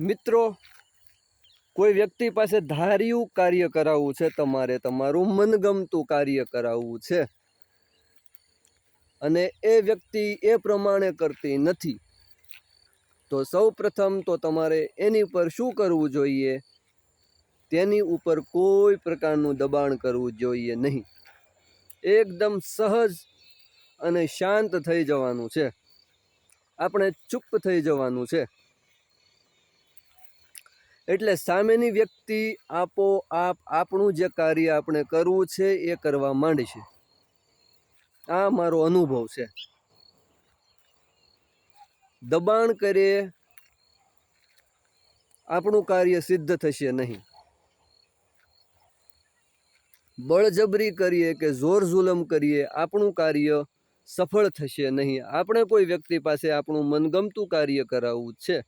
મિત્રો, કોઈ વ્યક્તિ પાસે ધાર્યું કાર્ય કરાવવું છે, તમારે તમારું મનગમતું કાર્ય કરાવવું છે અને એ વ્યક્તિ એ પ્રમાણે કરતી નથી, તો સૌ પ્રથમ તો તમારે એની પર શું કરવું જોઈએ? તેની ઉપર કોઈ પ્રકારનું દબાણ કરવું જોઈએ નહીં. એકદમ સહજ અને શાંત થઈ જવાનું છે. આપણે ચૂપ થઈ જવાનું છે. એટલે સામેની વ્યક્તિ આપોઆપ આપણું જે કાર્ય આપણે કરવું છે એ કરવા માંડશે. આ મારો અનુભવ છે. દબાણ કરીએ આપણું કાર્ય સિદ્ધ થશે નહીં. બળજબરી કરીએ કે જોર જુલમ કરીએ આપણું કાર્ય સફળ થશે નહીં. આપણે કોઈ વ્યક્તિ પાસે આપણું મનગમતું કાર્ય કરાવવું છે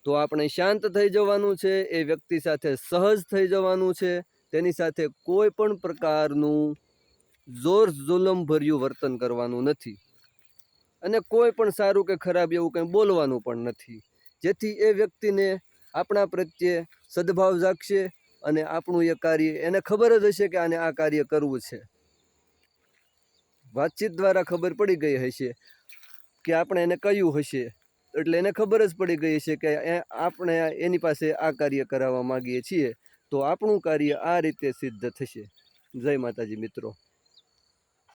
તો આપણે શાંત થઈ જવાનું છે. એ વ્યક્તિ સાથે સહજ થઈ જવાનું છે. તેની સાથે કોઈ પણ પ્રકારનું જોર જુલમ ભર્યું વર્તન કરવાનું નથી અને કોઈ પણ સારું કે ખરાબ એવું કંઈ બોલવાનું પણ નથી, જેથી એ વ્યક્તિને આપણા પ્રત્યે સદભાવ જાગશે અને આપણું એ કાર્ય એને ખબર જ હશે કે આને આ કાર્ય કરવું છે. વાતચીત દ્વારા ખબર પડી ગઈ હશે કે આપણે એને કહ્યું હશે, એટલે એને ખબર જ પડી ગઈ છે કે આપણે એની પાસે આ કાર્ય કરાવવા માગીએ છીએ, તો આપણું કાર્ય આ રીતે સિદ્ધ થશે. જય માતાજી મિત્રો.